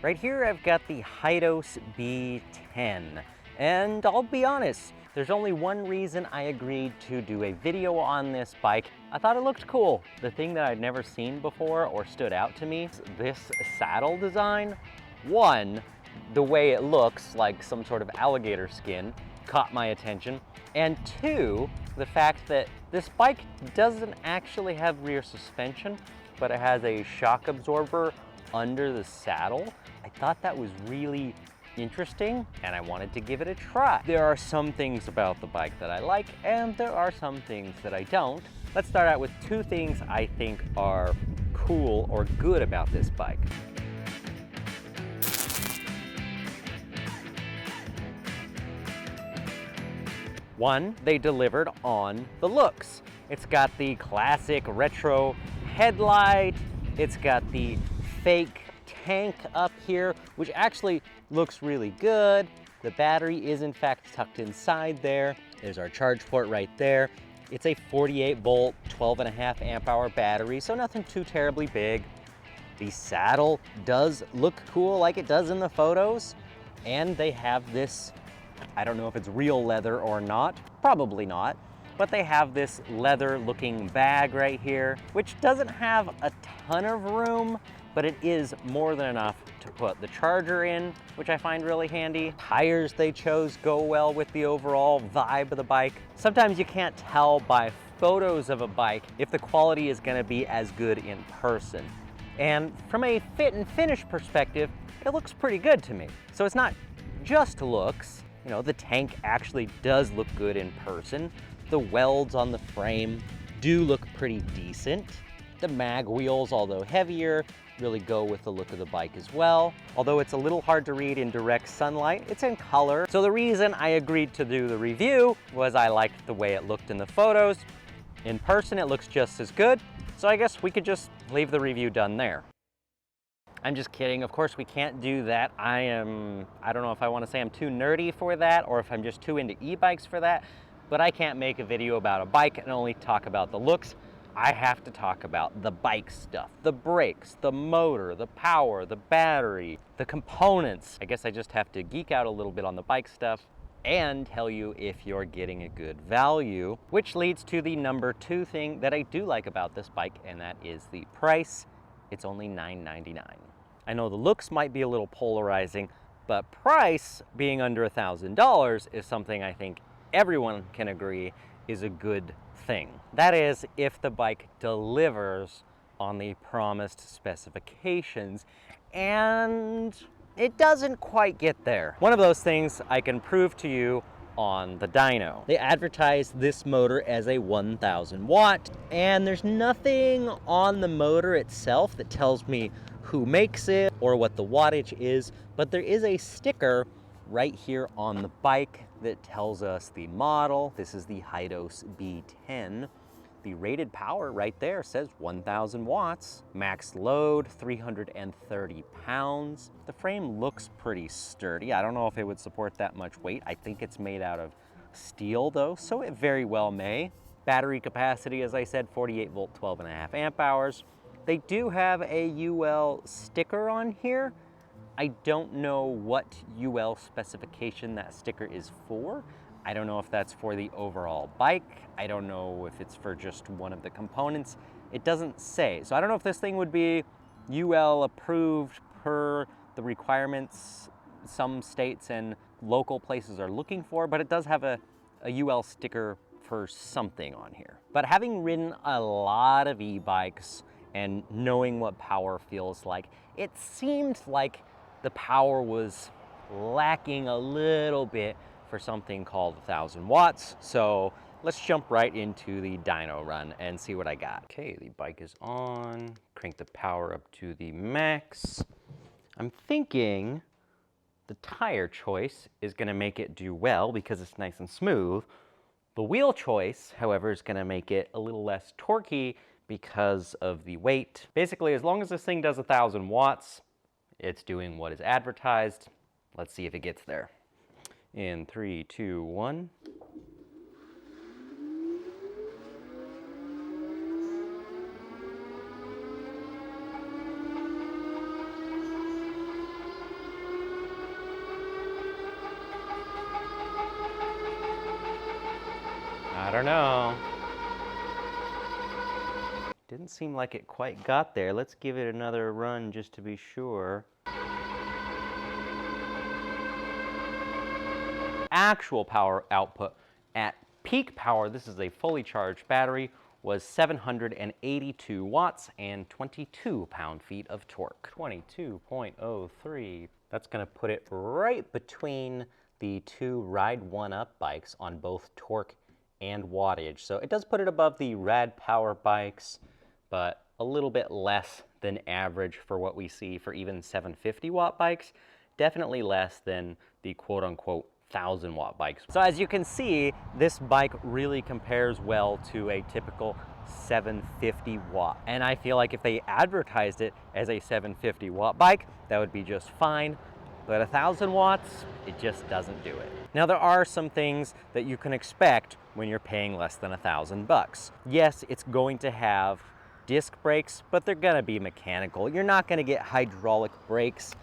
Right here I've got the Hydos B10, and I'll be honest, there's only one reason I agreed to do a video on this bike. I thought it looked cool. The thing that I'd never seen before or stood out to me, this saddle design. One, the way it looks like some sort of alligator skin caught my attention, and two, the fact that this bike doesn't actually have rear suspension, but it has a shock absorber under the saddle. I thought that was really interesting and I wanted to give it a try. There are some things about the bike that I like and there are some things that I don't. Let's start out with two things I think are cool or good about this bike. One, they delivered on the looks. It's got the classic retro headlight. It's got the fake tank up here, which actually looks really good. The battery is in fact tucked inside there. There's our charge port right there. It's a 48 volt, 12.5 amp hour battery, so nothing too terribly big. The saddle does look cool like it does in the photos. And they have this, I don't know if it's real leather or not, probably not, but they have this leather looking bag right here, which doesn't have a ton of room, but it is more than enough to put the charger in, which I find really handy. Tires they chose go well with the overall vibe of the bike. Sometimes you can't tell by photos of a bike if the quality is gonna be as good in person. And from a fit and finish perspective, it looks pretty good to me. So it's not just looks. You know, the tank actually does look good in person. The welds on the frame do look pretty decent. The mag wheels, although heavier, really go with the look of the bike as well. Although it's a little hard to read in direct sunlight, it's in color. So the reason I agreed to do the review was I liked the way it looked in the photos. In person, it looks just as good. So I guess we could just leave the review done there. I'm just kidding. Of course, we can't do that. I don't know if I want to say I'm too nerdy for that or if I'm just too into e-bikes for that, but I can't make a video about a bike and only talk about the looks. I have to talk about the bike stuff, the brakes, the motor, the power, the battery, the components. I guess I just have to geek out a little bit on the bike stuff and tell you if you're getting a good value, which leads to the number two thing that I do like about this bike, and that is the price. It's only $9.99. I know the looks might be a little polarizing, but price being under $1,000 is something I think everyone can agree is a good thing. That is, if the bike delivers on the promised specifications, and it doesn't quite get there. One of those things I can prove to you on the dyno. They advertise this motor as a 1,000 watt, and there's nothing on the motor itself that tells me who makes it or what the wattage is, but there is a sticker right here on the bike that tells us the model. This is the Hydos B10. The rated power right there says 1,000 watts. Max load, 330 pounds. The frame looks pretty sturdy. I don't know if it would support that much weight. I think it's made out of steel though, so it very well may. Battery capacity, as I said, 48 volt, 12.5 amp hours. They do have a UL sticker on here. I don't know what UL specification that sticker is for. I don't know if that's for the overall bike. I don't know if it's for just one of the components. It doesn't say. So I don't know if this thing would be UL approved per the requirements some states and local places are looking for, but it does have a UL sticker for something on here. But having ridden a lot of e-bikes and knowing what power feels like, it seemed like the power was lacking a little bit for something called 1,000 watts. So let's jump right into the dyno run and see what I got. Okay, the bike is on. Crank the power up to the max. I'm thinking the tire choice is gonna make it do well because it's nice and smooth. The wheel choice, however, is gonna make it a little less torquey because of the weight. Basically, as long as this thing does 1,000 watts, it's doing what is advertised. Let's see if it gets there. In 3, 2, 1. don't know. Didn't seem like it quite got there. Let's give it another run just to be sure. Actual power output at peak power, this is a fully charged battery, was 782 watts and 22 pound-feet of torque. 22.03. That's gonna put it right between the two Ride 1-Up bikes on both torque and wattage. So it does put it above the Rad Power bikes, but a little bit less than average for what we see for even 750 watt bikes. Definitely less than the quote-unquote 1,000-watt bikes. So as you can see, this bike really compares well to a typical 750 watt. And I feel like if they advertised it as a 750 watt bike, that would be just fine. But 1,000 watts, it just doesn't do it. Now there are some things that you can expect when you're paying less than $1,000. Yes, it's going to have disc brakes, but they're gonna be mechanical. You're not gonna get hydraulic brakes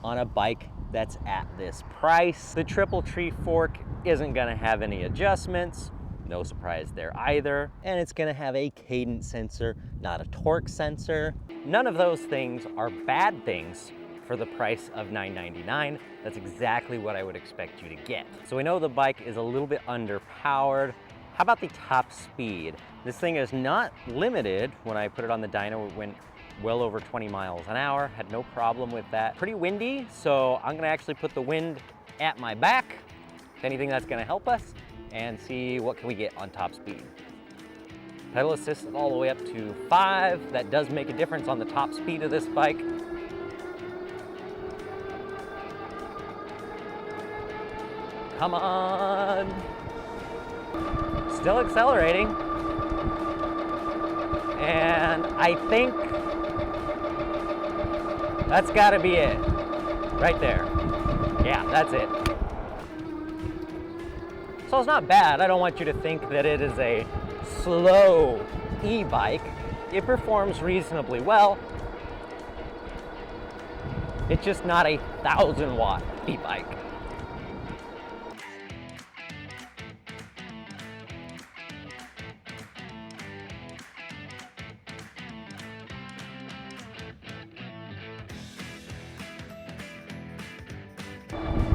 on a bike that's at this price. The Triple Tree fork isn't gonna have any adjustments, no surprise there either. And it's gonna have a cadence sensor, not a torque sensor. None of those things are bad things for the price of $999. That's exactly what I would expect you to get. So we know the bike is a little bit underpowered. How about the top speed? This thing is not limited. When I put it on the dyno, it went well over 20 miles an hour, had no problem with that. Pretty windy, so I'm gonna actually put the wind at my back, if anything that's gonna help us, and see what can we get on top speed. Pedal assist all the way up to 5. That does make a difference on the top speed of this bike. Come on. Still accelerating. And I think that's gotta be it. Right there. Yeah, that's it. So it's not bad. I don't want you to think that it is a slow e-bike. It performs reasonably well. It's just not a 1,000-watt e-bike.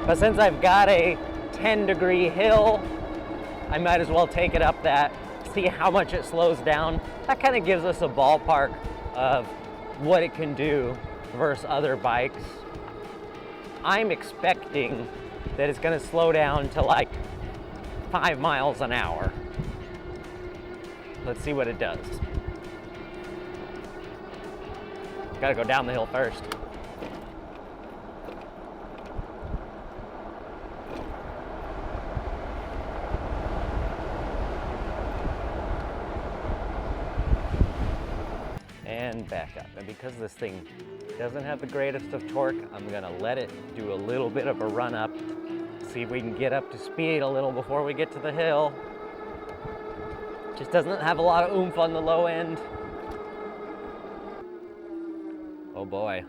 But since I've got a 10-degree hill, I might as well take it up that, see how much it slows down. That kind of gives us a ballpark of what it can do versus other bikes. I'm expecting that it's gonna slow down to like 5 miles an hour. Let's see what it does. Gotta go down the hill first. And back up. And because this thing doesn't have the greatest of torque, I'm gonna let it do a little bit of a run up, see if we can get up to speed a little before we get to the hill. Just doesn't have a lot of oomph on the low end. Oh boy.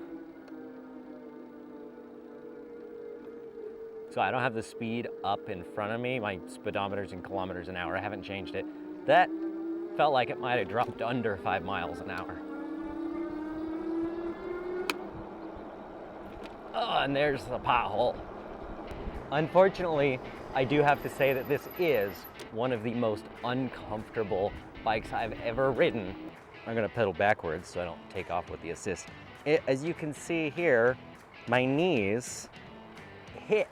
So I don't have the speed up in front of me. My speedometer's in kilometers an hour. I haven't changed it. That felt like it might have dropped under 5 miles an hour. Oh, and there's the pothole. Unfortunately, I do have to say that this is one of the most uncomfortable bikes I've ever ridden. I'm gonna pedal backwards so I don't take off with the assist. As you can see here, my knees hit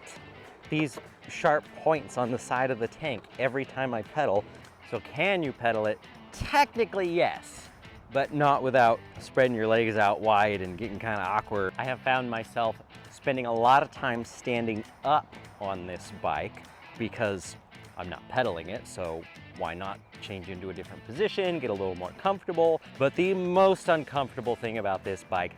these sharp points on the side of the tank every time I pedal. So can you pedal it? Technically, yes, but not without spreading your legs out wide and getting kind of awkward. I have found myself spending a lot of time standing up on this bike because I'm not pedaling it, so why not change into a different position, get a little more comfortable. But the most uncomfortable thing about this bike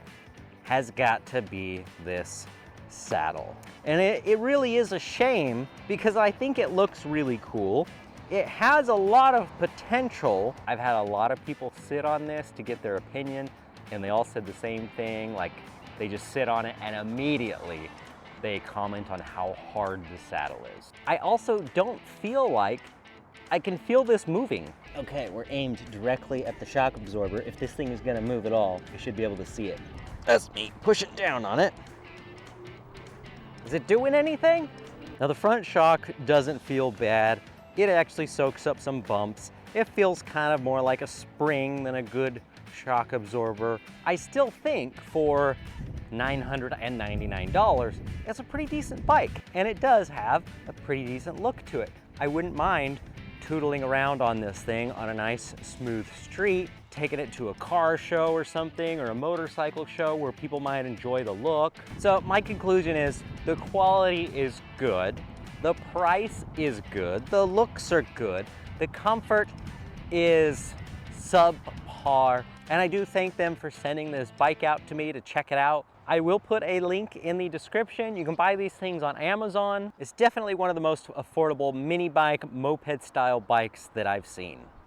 has got to be this saddle. And it really is a shame because I think it looks really cool. It has a lot of potential. I've had a lot of people sit on this to get their opinion, and they all said the same thing. Like, they just sit on it and immediately they comment on how hard the saddle is. I also don't feel like I can feel this moving. Okay, we're aimed directly at the shock absorber. If this thing is gonna move at all, you should be able to see it. That's me pushing down on it. Is it doing anything? Now the front shock doesn't feel bad. It actually soaks up some bumps. It feels kind of more like a spring than a good shock absorber. I still think for $999, it's a pretty decent bike, and it does have a pretty decent look to it. I wouldn't mind tootling around on this thing on a nice smooth street, taking it to a car show or something, or a motorcycle show where people might enjoy the look. So my conclusion is the quality is good, the price is good, the looks are good, the comfort is subpar, and I do thank them for sending this bike out to me to check it out. I will put a link in the description. You can buy these things on Amazon. It's definitely one of the most affordable mini bike, moped style bikes that I've seen.